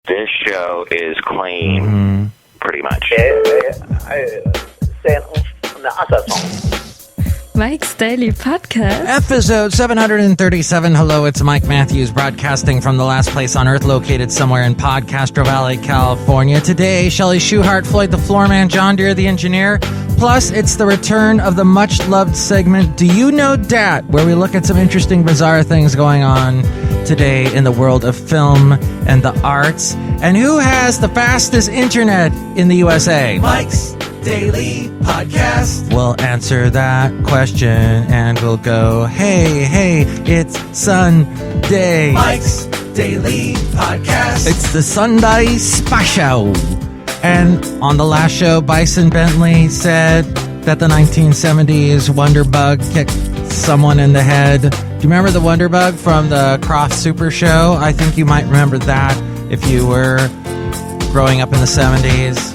This show is clean, pretty much. Mike's Daily Podcast. Episode 737. Hello, it's Mike Matthews broadcasting from the last place on earth located somewhere in Podcastro Valley, California. Today, Chely Shoehart, Floyd the Floorman, John Deere the engineer. Plus, it's the return of the much-loved segment, Do You Know Dat?, where we look at some interesting, bizarre things going on today in the world of film and the arts. And who has the fastest internet in the USA? Mike's Daily Podcast. We'll answer that question and we'll go, hey, it's Sunday. Mike's Daily Podcast. It's the Sunday special. And on the last show, Bison Bentley said that the 1970s Wonder Bug kicked someone in the head. Do you remember the Wonder Bug from the Croft Super Show? I think you might remember that if you were growing up in the 70s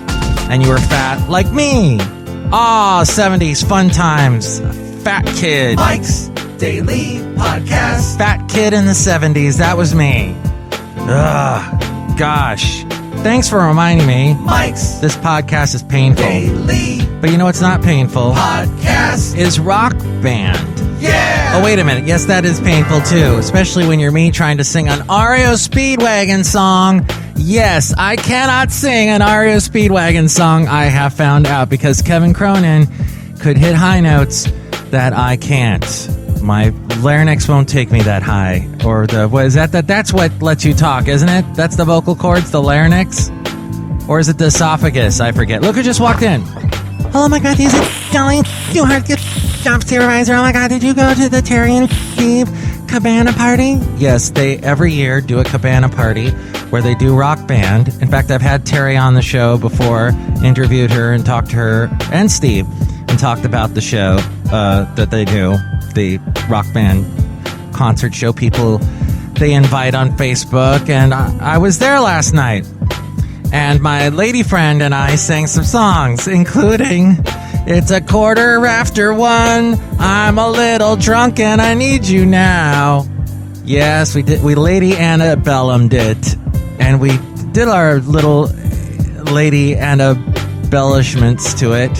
and you were fat like me. 70s fun times. Fat kid. Mike's Daily Podcast. Fat kid in the 70s. That was me. Ugh, gosh. Thanks for reminding me. Mike's. This podcast is painful. Daily. But you know what's not painful? Podcast. Is Rock Band. Yeah! Oh, wait a minute. Yes, that is painful too. Especially when you're me trying to sing an REO Speedwagon song. Yes, I cannot sing an REO Speedwagon song, I have found out, because Kevin Cronin could hit high notes that I can't. My larynx won't take me that high. Or that's what lets you talk, isn't it? That's the vocal cords, the larynx? Or is it the esophagus? I forget. Look who just walked in. Hello, my God, is it Chely Shoehart, job supervisor? Oh my God, did you go to the Terry and Steve cabana party? Yes, they every year do a cabana party where they do Rock Band. In fact, I've had Terry on the show before, interviewed her and talked to her and Steve and talked about the show that they do, the Rock Band concert show people they invite on Facebook. And I was there last night. And my lady friend and I sang some songs, including It's a 1:15, I'm a little drunk and I need you now. Yes, we did. We Lady Antebellum'd it. And we did our little Lady Antebellishments to it.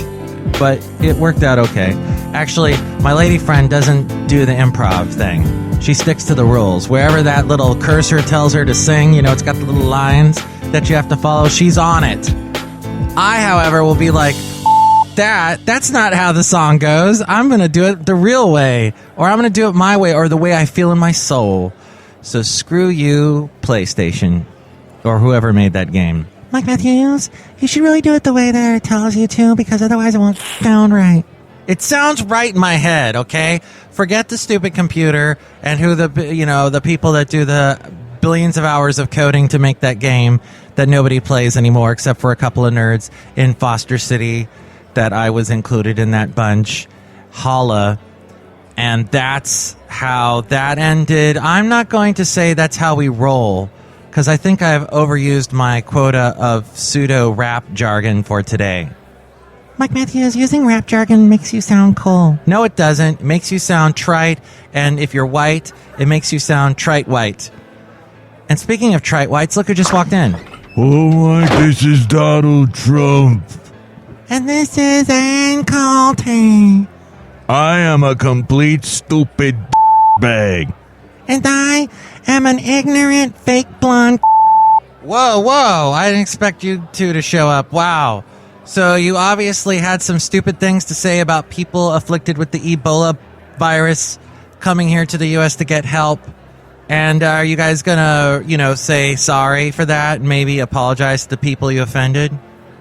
But it worked out okay. Actually, my lady friend doesn't do the improv thing. She sticks to the rules. Wherever that little cursor tells her to sing, it's got the little lines that you have to follow, she's on it. I, however, will be like, that's not how the song goes. I'm going to do it the real way, or I'm going to do it my way, or the way I feel in my soul. So screw you, PlayStation, or whoever made that game. Mike Matthews, you should really do it the way that it tells you to, because otherwise it won't sound right. It sounds right in my head, okay? Forget the stupid computer and who the people that do the billions of hours of coding to make that game that nobody plays anymore except for a couple of nerds in Foster City that I was included in that bunch. Holla. And that's how that ended. I'm not going to say that's how we roll, because I think I've overused my quota of pseudo-rap jargon for today. Mike Matthews, using rap jargon makes you sound cool. No, it doesn't. It makes you sound trite, and if you're white, it makes you sound trite white. And speaking of trite whites, look who just walked in. Oh my, this is Donald Trump. And this is Ann Colty. I am a complete stupid bag. And I am an ignorant, fake blonde. Whoa, I didn't expect you two to show up. Wow. So you obviously had some stupid things to say about people afflicted with the Ebola virus coming here to the U.S. to get help. And are you guys gonna, say sorry for that and maybe apologize to the people you offended?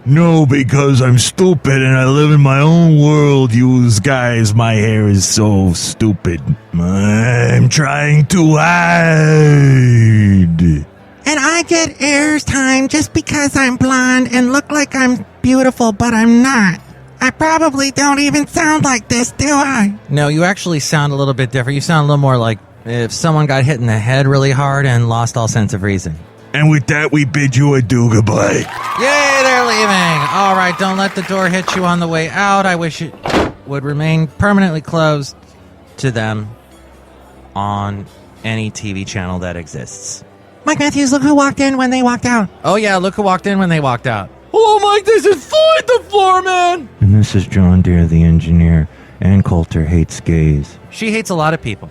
No, because I'm stupid and I live in my own world, you guys. My hair is so stupid. I'm trying to hide. And I get airtime just because I'm blonde and look like I'm beautiful, but I'm not. I probably don't even sound like this, do I? No, you actually sound a little bit different. You sound a little more like if someone got hit in the head really hard and lost all sense of reason. And with that, we bid you adieu, goodbye. Yay, they're leaving. All right, don't let the door hit you on the way out. I wish it would remain permanently closed to them on any TV channel that exists. Mike Matthews, look who walked in when they walked out. Oh, yeah, look who walked in when they walked out. Hello, Mike, this is Floyd the Floorman. And this is John Deere, the engineer. Ann Coulter hates gays. She hates a lot of people.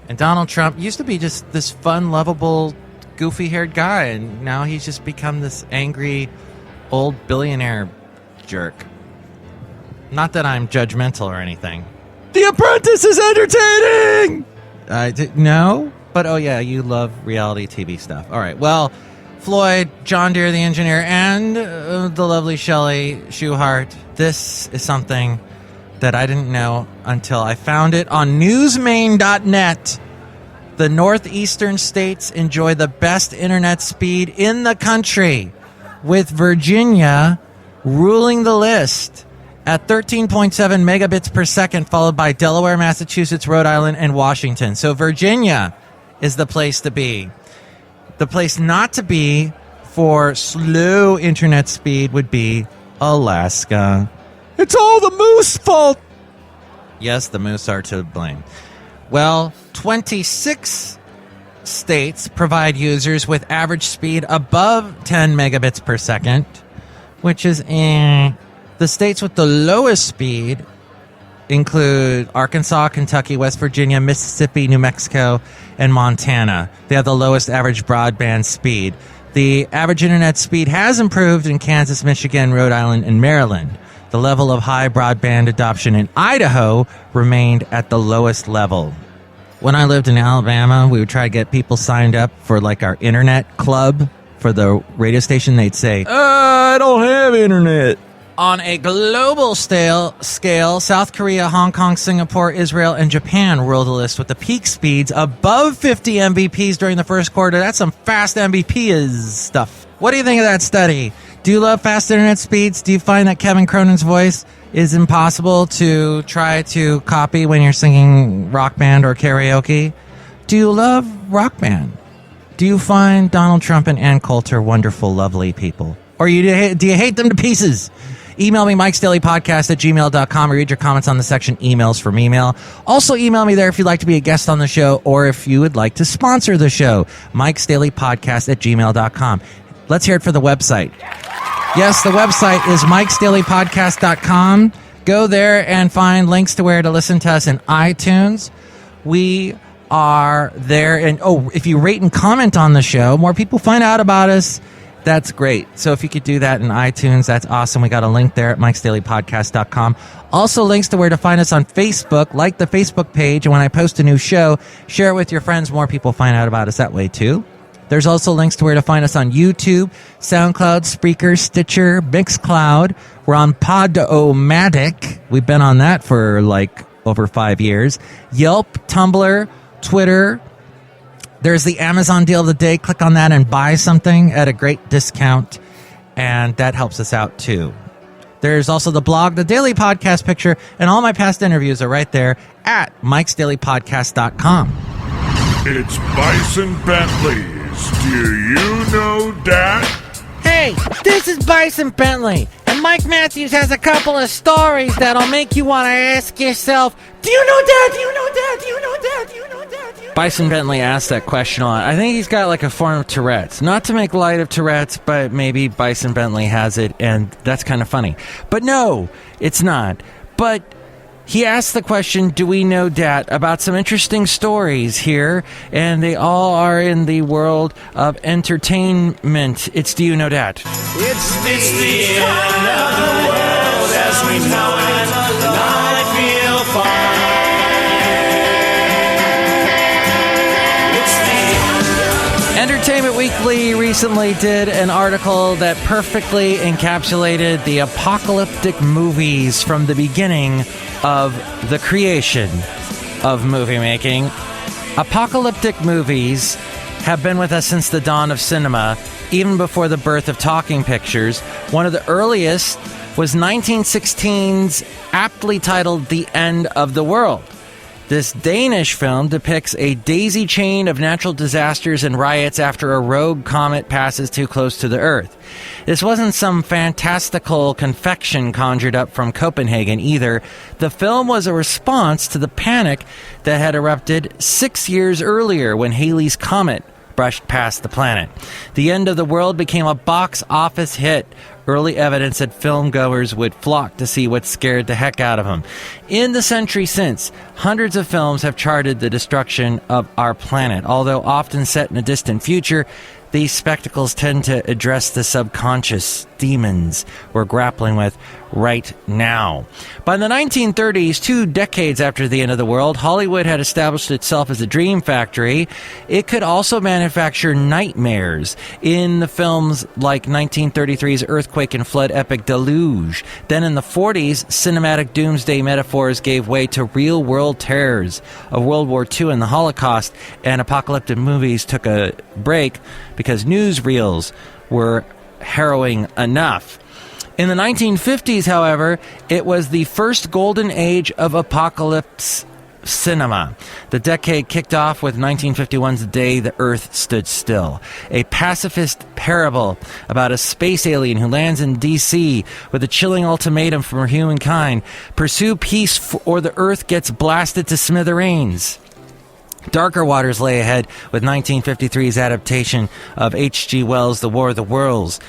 And Donald Trump used to be just this fun, lovable, goofy-haired guy, and now he's just become this angry, old billionaire jerk. Not that I'm judgmental or anything. The Apprentice is entertaining! No? But, oh yeah, you love reality TV stuff. All right, well, Floyd, John Deere, the engineer, and the lovely Chely Shoehart, this is something that I didn't know until I found it on newsmain.net. The northeastern states enjoy the best internet speed in the country, with Virginia ruling the list at 13.7 megabits per second, followed by Delaware, Massachusetts, Rhode Island, and Washington. So Virginia is the place to be. The place not to be for slow internet speed would be Alaska. It's all the moose fault. Yes, the moose are to blame. Well, 26 states provide users with average speed above 10 megabits per second, which is The states with the lowest speed include Arkansas, Kentucky, West Virginia, Mississippi, New Mexico, and Montana. They have the lowest average broadband speed. The average internet speed has improved in Kansas, Michigan, Rhode Island, and Maryland. The level of high broadband adoption in Idaho remained at the lowest level. When I lived in Alabama, we would try to get people signed up for like our internet club for the radio station. They'd say, I don't have internet. On a global scale, South Korea, Hong Kong, Singapore, Israel, and Japan rule the list with the peak speeds above 50 Mbps during the first quarter. That's some fast Mbps stuff. What do you think of that study? Do you love fast internet speeds? Do you find that Kevin Cronin's voice is impossible to try to copy when you're singing rock band or karaoke? Do you love rock band? Do you find Donald Trump and Ann Coulter wonderful, lovely people? Or do you hate them to pieces? Email me, MIKEs-DAILY-PODCAST@gmail.com, or read your comments on the section emails from email. Also email me there if you'd like to be a guest on the show, or if you would like to sponsor the show, MIKEs-DAILY-PODCAST@gmail.com. Let's hear it for the website. Yes, the website is MIKES-DAILY-PODCAST.com. Go there and find links to where to listen to us in iTunes. We are there, and if you rate and comment on the show, more people find out about us. That's great. So if you could do that in iTunes, that's awesome. We got a link there at MIKES-DAILY-PODCAST.com. Also links to where to find us on Facebook. Like the Facebook page, and when I post a new show, share it with your friends. More people find out about us that way too. There's also links to where to find us on YouTube, SoundCloud, Spreaker, Stitcher, Mixcloud. We're on Podomatic. We've been on that for like over 5 years. Yelp, Tumblr, Twitter. There's the Amazon deal of the day. Click on that and buy something at a great discount, and that helps us out too. There's also the blog, the Daily Podcast Picture, and all my past interviews are right there at MIKES-DAILY-PODCAST.com. It's Bison Bentley's Do You Know Dat? Hey, this is Bison Bentley, and Mike Matthews has a couple of stories that'll make you want to ask yourself, do you know that? Do you know that? Do you know that? Do you know that? Bison Bentley asked that question a lot. I think he's got like a form of Tourette's. Not to make light of Tourette's, but maybe Bison Bentley has it, and that's kind of funny. But no, it's not. But he asked the question, do we know dat, about some interesting stories here, and they all are in the world of entertainment. It's Do You Know Dat? It's the end of the world as we know it, and I feel fine. Entertainment Weekly recently did an article that perfectly encapsulated the apocalyptic movies from the beginning of the creation of movie making. Apocalyptic movies have been with us since the dawn of cinema, even before the birth of talking pictures. One of the earliest was 1916's aptly titled The End of the World. This Danish film depicts a daisy chain of natural disasters and riots after a rogue comet passes too close to the Earth. This wasn't some fantastical confection conjured up from Copenhagen either. The film was a response to the panic that had erupted 6 years earlier when Halley's Comet brushed past the planet. The End of the World became a box office hit, early evidence that filmgoers would flock to see what scared the heck out of them. In the century since, hundreds of films have charted the destruction of our planet. Although often set in a distant future, these spectacles tend to address the subconscious demons we're grappling with right now. By the 1930s, 2 decades after the end of the world, Hollywood had established itself as a dream factory. It could also manufacture nightmares in the films like 1933's earthquake and flood epic Deluge. Then in the 40s, cinematic doomsday metaphors gave way to real-world terrors of World War II and the Holocaust, and apocalyptic movies took a break because newsreels were harrowing enough. In the 1950s, however, it was the first golden age of apocalypse cinema. The decade kicked off with 1951's The Day the Earth Stood Still, a pacifist parable about a space alien who lands in D.C. with a chilling ultimatum for humankind: pursue peace or the Earth gets blasted to smithereens. Darker waters lay ahead with 1953's adaptation of H.G. Wells' The War of the Worlds,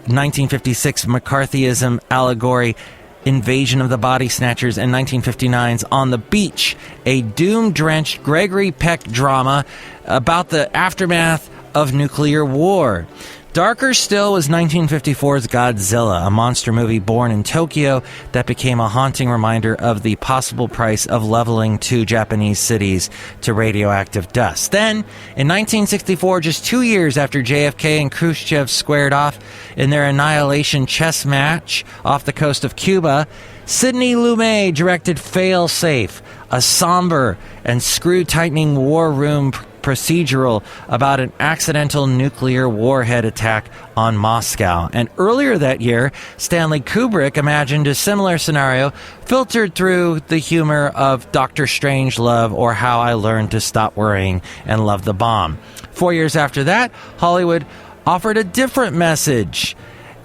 1956 McCarthyism allegory Invasion of the Body Snatchers, and 1959's On the Beach, a doom-drenched Gregory Peck drama about the aftermath of nuclear war. Darker still was 1954's Godzilla, a monster movie born in Tokyo that became a haunting reminder of the possible price of leveling 2 Japanese cities to radioactive dust. Then, in 1964, just 2 years after JFK and Khrushchev squared off in their annihilation chess match off the coast of Cuba, Sidney Lumet directed Fail Safe, a somber and screw-tightening war room procedural about an accidental nuclear warhead attack on Moscow. And earlier that year, Stanley Kubrick imagined a similar scenario filtered through the humor of Dr. Strangelove or How I Learned to Stop Worrying and Love the Bomb. 4 years after that, Hollywood offered a different message.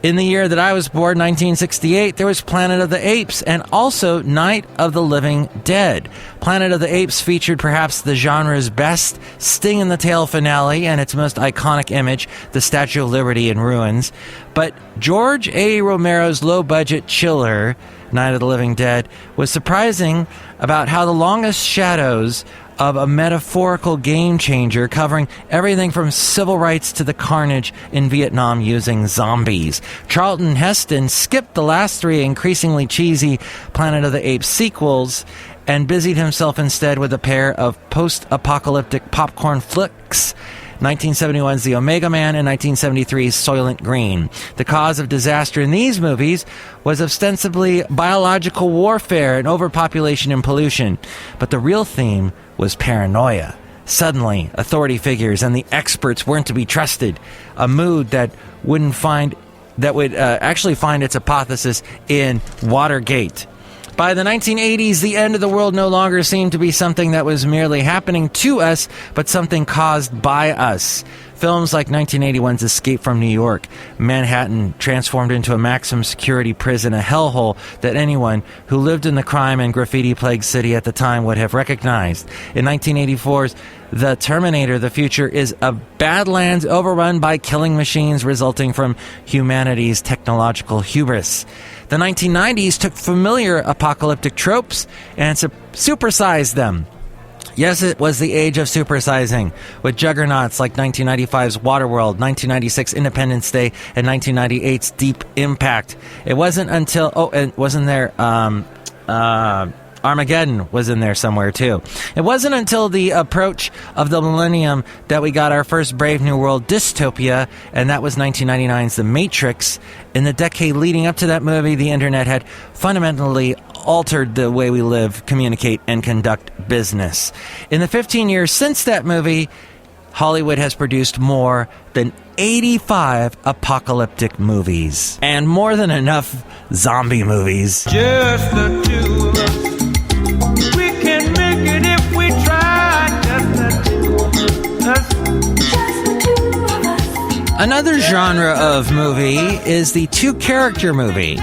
In the year that I was born, 1968, there was Planet of the Apes and also Night of the Living Dead. Planet of the Apes featured perhaps the genre's best sting-in-the-tail finale and its most iconic image, the Statue of Liberty in ruins. But George A. Romero's low-budget chiller, Night of the Living Dead, was surprising about how the longest shadows of a metaphorical game changer covering everything from civil rights to the carnage in Vietnam using zombies. Charlton Heston skipped the last 3 increasingly cheesy Planet of the Apes sequels and busied himself instead with a pair of post-apocalyptic popcorn flicks, 1971's The Omega Man and 1973's Soylent Green. The cause of disaster in these movies was ostensibly biological warfare and overpopulation and pollution, but the real theme was paranoia. Suddenly, authority figures and the experts weren't to be trusted, a mood that would actually find its hypothesis in Watergate. By the 1980s, the end of the world no longer seemed to be something that was merely happening to us, but something caused by us. Films like 1981's Escape from New York, Manhattan transformed into a maximum security prison, a hellhole that anyone who lived in the crime and graffiti-plagued city at the time would have recognized. In 1984's The Terminator, the future is a badlands overrun by killing machines resulting from humanity's technological hubris. The 1990s took familiar apocalyptic tropes and supersized them. Yes, it was the age of supersizing, with juggernauts like 1995's Waterworld, 1996 Independence Day, and 1998's Deep Impact. It wasn't until... Armageddon was in there somewhere, too. It wasn't until the approach of the millennium that we got our first Brave New World dystopia, and that was 1999's The Matrix. In the decade leading up to that movie, the internet had fundamentally altered the way we live, communicate, and conduct business. In the 15 years since that movie, Hollywood has produced more than 85 apocalyptic movies. And more than enough zombie movies. Just the two of us. We can make it if we try. Just the two of us. Another genre of movie is the two-character movie,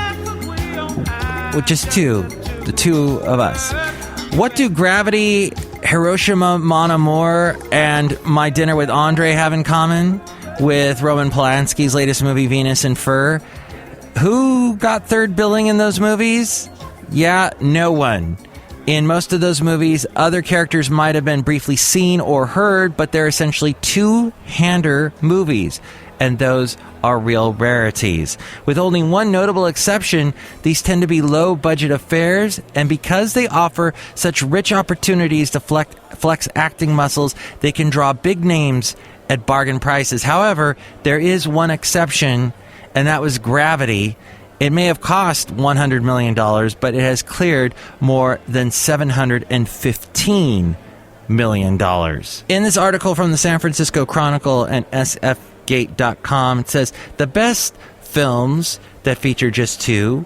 which is the two of us. What do gravity Hiroshima Mon Amour and My Dinner with Andre have in common with Roman Polanski's latest movie, Venus in Fur? Who got third billing in those movies? Yeah, no one. In most of those movies, other characters might have been briefly seen or heard, but they're essentially two-hander movies, and those are real rarities. With only one notable exception, these tend to be low-budget affairs, and because they offer such rich opportunities to flex acting muscles, they can draw big names at bargain prices. However, there is one exception, and that was Gravity. It may have cost $100 million, but it has cleared more than $715 million. In this article from the San Francisco Chronicle and sfgate.com, it says, the best films that feature just two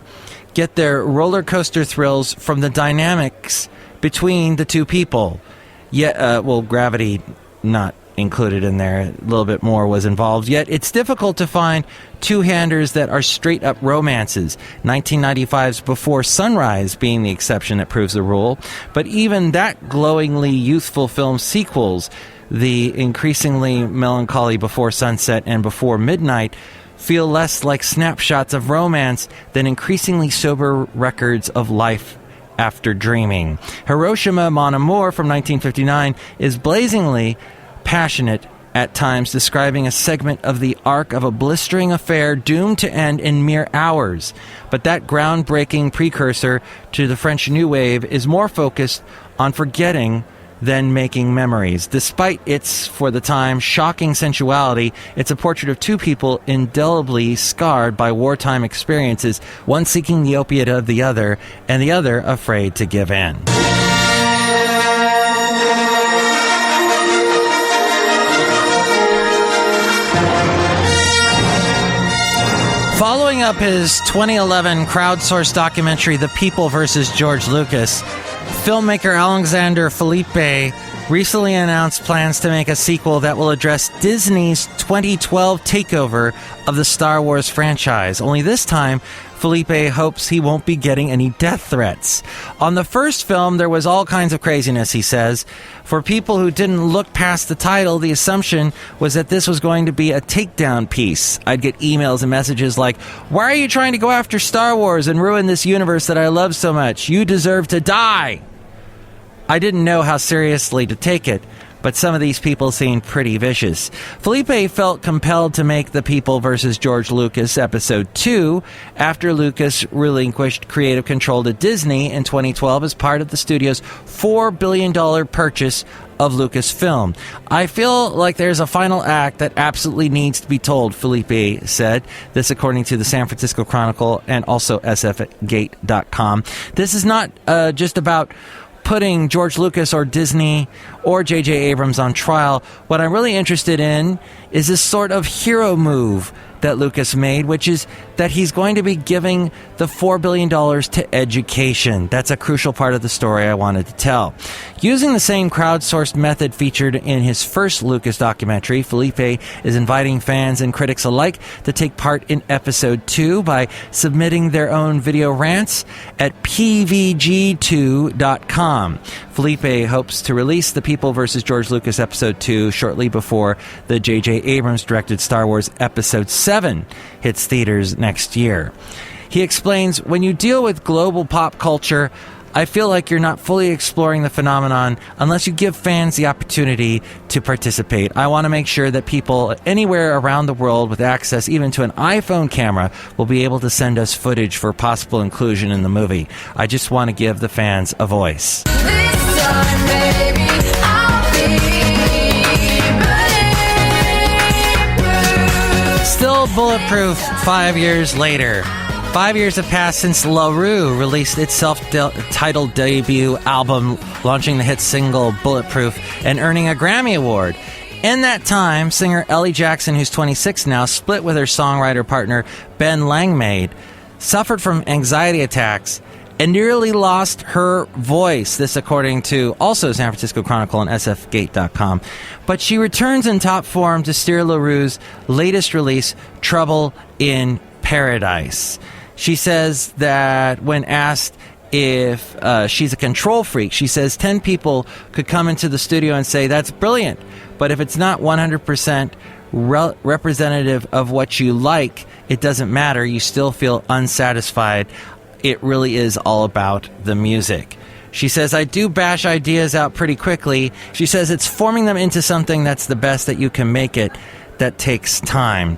get their roller coaster thrills from the dynamics between the two people. Yet, Gravity not included in there, a little bit more was involved, yet it's difficult to find two-handers that are straight-up romances, 1995's Before Sunrise being the exception that proves the rule. But even that glowingly youthful film's sequels, the increasingly melancholy Before Sunset and Before Midnight, feel less like snapshots of romance than increasingly sober records of life after dreaming. Hiroshima Mon Amour from 1959 is blazingly passionate at times, describing a segment of the arc of a blistering affair doomed to end in mere hours. But that groundbreaking precursor to the French New Wave is more focused on forgetting than making memories. Despite its, for the time, shocking sensuality, it's a portrait of two people indelibly scarred by wartime experiences, one seeking the opiate of the other, and the other afraid to give in. Following up his 2011 crowdsourced documentary, The People vs. George Lucas, filmmaker Alexander Felipe recently announced plans to make a sequel that will address Disney's 2012 takeover of the Star Wars franchise. Only this time, Felipe hopes he won't be getting any death threats. On the first film, there was all kinds of craziness, he says. For people who didn't look past the title, the assumption was that this was going to be a takedown piece. I'd get emails and messages like, "Why are you trying to go after Star Wars and ruin this universe that I love so much? You deserve to die." I didn't know how seriously to take it, but some of these people seemed pretty vicious. Felipe felt compelled to make The People vs. George Lucas Episode 2 after Lucas relinquished creative control to Disney in 2012 as part of the studio's $4 billion purchase of Lucasfilm. "I feel like there's a final act that absolutely needs to be told," Felipe said. This according to the San Francisco Chronicle and also sfgate.com. "This is not just about putting George Lucas or Disney or J.J. Abrams on trial. What I'm really interested in is this sort of hero move that Lucas made, which is that he's going to be giving the $4 billion to education. That's a crucial part of the story I wanted to tell." Using the same crowdsourced method featured in his first Lucas documentary, Felipe is inviting fans and critics alike to take part in Episode 2 by submitting their own video rants at pvg2.com. Felipe hopes to release The People vs. George Lucas Episode 2 shortly before the J.J. Abrams-directed Star Wars Episode 7 hits theaters next year. He explains, "When you deal with global pop culture, I feel like you're not fully exploring the phenomenon unless you give fans the opportunity to participate. I want to make sure that people anywhere around the world with access even to an iPhone camera will be able to send us footage for possible inclusion in the movie. I just want to give the fans a voice." This time, baby, I'll be bulletproof. Still bulletproof 5 years later. 5 years have passed since LaRue released its self-titled debut album, launching the hit single Bulletproof and earning a Grammy Award. In that time, singer Ellie Jackson, who's 26 now, split with her songwriter partner Ben Langmaid, suffered from anxiety attacks, and nearly lost her voice. This according to also San Francisco Chronicle and sfgate.com. But she returns in top form to steer LaRue's latest release, Trouble in Paradise. She says that when asked if she's a control freak. She says 10 people could come into the studio and say, that's brilliant. But if it's not 100% representative of what you like, it doesn't matter. You still feel unsatisfied. It really is all about the music. She says, I do bash ideas out pretty quickly. She says it's forming them into something that's the best that you can make it that takes time.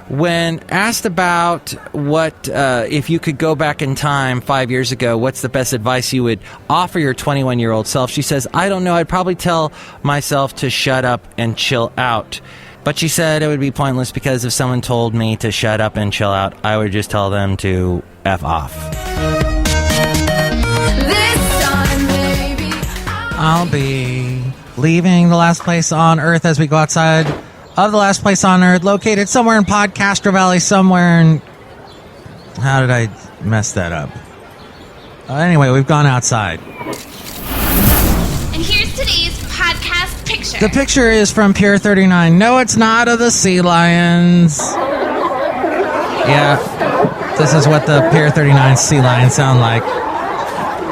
When asked about what, if you could go back in time 5 years ago, what's the best advice you would offer your 21-year-old self? She says, I don't know. I'd probably tell myself to shut up and chill out. But she said it would be pointless because if someone told me to shut up and chill out, I would just tell them to F off. I'll be leaving the last place on Earth as we go outside of the last place on Earth, located somewhere in Podcastro Valley, somewhere in... How did I mess that up? Anyway, we've gone outside. And here's today's podcast picture. The picture is from Pier 39. No, it's not of the sea lions. Yeah, this is what the Pier 39 sea lions sound like.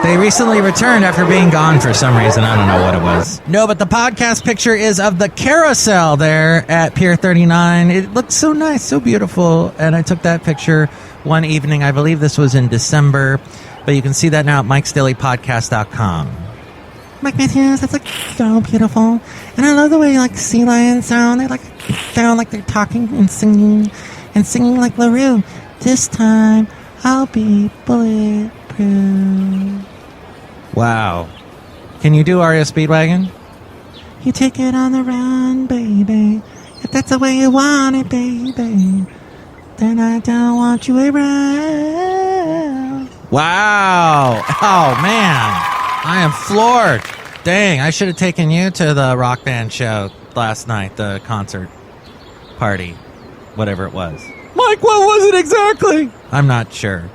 They recently returned after being gone for some reason. I don't know what it was. No, but the podcast picture is of the carousel there at Pier 39. It looked so nice, so beautiful. And I took that picture one evening. I believe this was in December. But you can see that now at MIKEs-DAILY-PODCAST.com. Mike Matthews, that's like so beautiful. And I love the way like sea lions sound. They like sound like they're talking and singing like LaRue. This time I'll be bulletproof. Wow. Can you do REO Speedwagon? You take it on the run, baby. If that's the way you want it, baby, then I don't want you around. Wow. Oh, man. I am floored. Dang, I should have taken you to the rock band show last night, the concert party, whatever it was. Mike, what was it exactly? I'm not sure.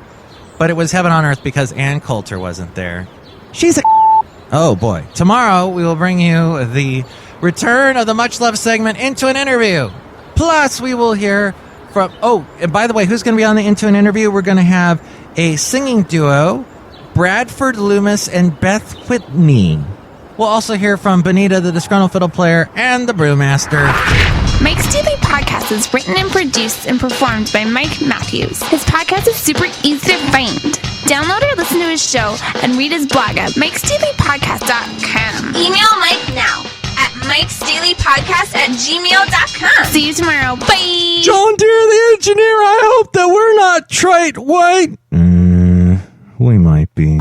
But it was Heaven on Earth because Ann Coulter wasn't there. She's a... Oh, boy. Tomorrow, we will bring you the return of the much-loved segment Into an Interview. Plus, we will hear from... Oh, and by the way, who's going to be on the Into an Interview? We're going to have a singing duo, Bradford Loomis and Beth Whitney. We'll also hear from Benita, the disgruntled fiddle player, and the brewmaster. Mike's Daily Podcast is written and produced and performed by Mike Matthews. His podcast is super easy to find. Download or listen to his show and read his blog at MIKEs-DAILY-PODCAST.com. Email Mike now at MIKES-DAILY-PODCAST@gmail.com. See you tomorrow. Bye. John Deere, the engineer, I hope that we're not trite white. We might be.